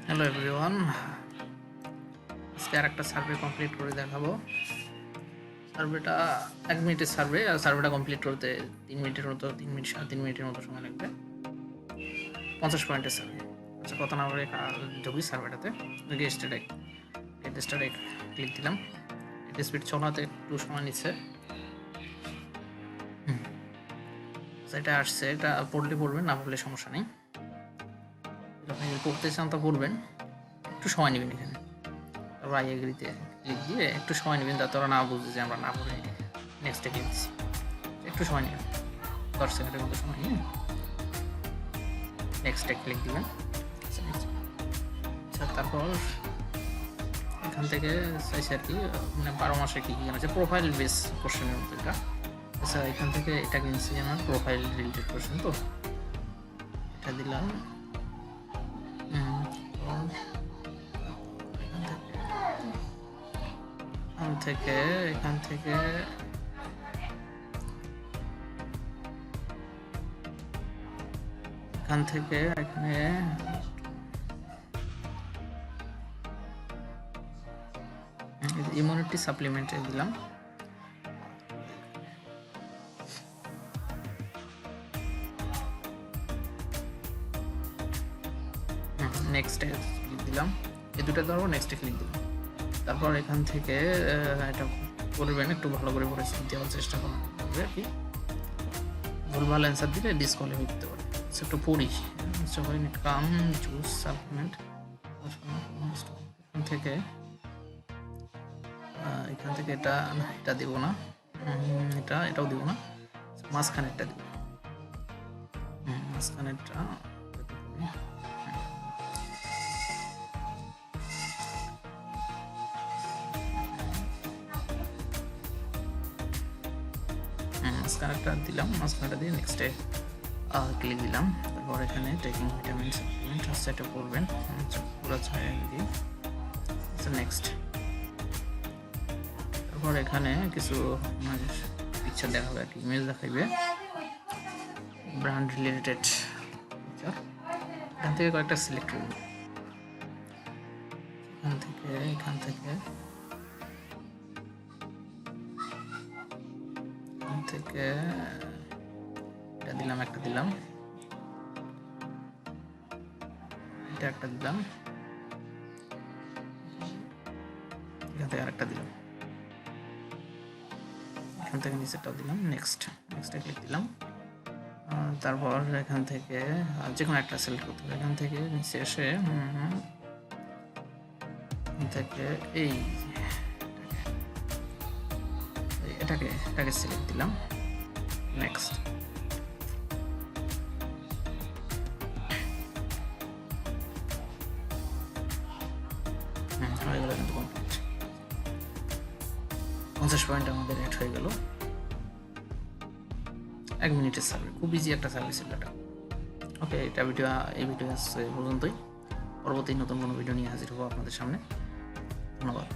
Hello everyone, আজকে আর একটা survey complete করে দেখাবো। সার্ভেটা 1 মিনিটের সার্ভে, আর সার্ভেটা কমপ্লিট করতে 3 মিনিটের মতো 3 মিনিটের মতো সময় লাগবে। 50 পয়েন্টের সার্ভে। আচ্ছা, কথা না বলে ঢুকি সার্ভেটাতে। গেট স্টার্টে ক্লিক দিলাম। এটা স্পিড চলাতে একটু সময় নিচ্ছে। এটা আসছে, এটা পড়লে পড়বেন, না পড়লে সমস্যা নেই। আপনি যদি পড়তে চান তা পড়বেন, একটু সময় নেবেন এখানে। তারপর আই এগ্রিতে ক্লিক দিয়ে একটু সময় নেবেন, যাতে ওরা না বুঝে যে আমরা না পড়ে নেক্সটে ক্লিক দিচ্ছি। একটু সময় নেবেন, 10 সেকেন্ডের মতো সময় নিয়ে নেক্সটে ক্লিক দিবেন। আচ্ছা, তারপর এখান থেকে চাইছে আর কি, মানে 12 মাসে কী কী আছে, প্রোফাইল বেস কোশ্চেনের মতো এটা। আচ্ছা, এখান থেকে এটা কিনছি আমার প্রোফাইল রিলেটেড কোশ্চেন, তো এটা দিলাম। এখান থেকে এখানে ইমিউনিটি সাপ্লিমেন্টে দিলাম। নেক্সটে ক্লিক দিলাম, এই দুটো ধরো, নেক্সটে ক্লিক দিলাম। তারপর এখান থেকে এটা করবেন, একটু ভালো করে পড়ে দেওয়ার চেষ্টা করবে আর কি। ভুলভাল অ্যান্সার দিলে ডিসকোয়ালিফাই করতে পারে। একটু পড়ি। কাম চুজ সাপ্লিমেন্ট। এখান থেকে এটা দিব না, এটাও দিব না, মাঝখানেরটা দিব। মাঝখানেরটা মাঝখানেরটা দিলাম। মাঝখানেরটা দিয়ে নেক্সটে ক্লিক দিলাম। তারপর এখানে টেকিং ভিটামিন সাপ্লিমেন্ট আছে, এটা করবেন পুরো ছায়া দিয়ে। নেক্সট। তারপর এখানে কিছু পিকচার দেখাবে আর কি, ইমেজ দেখাইবে ব্র্যান্ড রিলেটেড পিকচার। এখান থেকে কয়েকটা সিলেক্ট করব। এখান থেকে এটা দিলাম, একটা দিলাম, এটা একটা দিলাম, এখান থেকে আরেকটা দিলাম, এখান থেকে নিচেরটাও দিলাম। নেক্সটে ক্লিক দিলাম। তারপর এখান থেকে যে কোনো একটা সিলেক্ট করতে হবে। এখান থেকে নিচে এসে এটাকে সিলেক্ট দিলাম। নেক্সট। হয়ে গেল, কিন্তু কমপ্লিট। 50 পয়েন্ট আমাদের অ্যাড হয়ে গেল। 1 মিনিটের সার্ভে, খুব ইজি একটা সার্ভিস এটা। ওকে, এই ভিডিও আসছে পর্যন্তই। পরবর্তী নতুন কোনো ভিডিও নিয়ে হাজির হবো আপনাদের সামনে। ধন্যবাদ।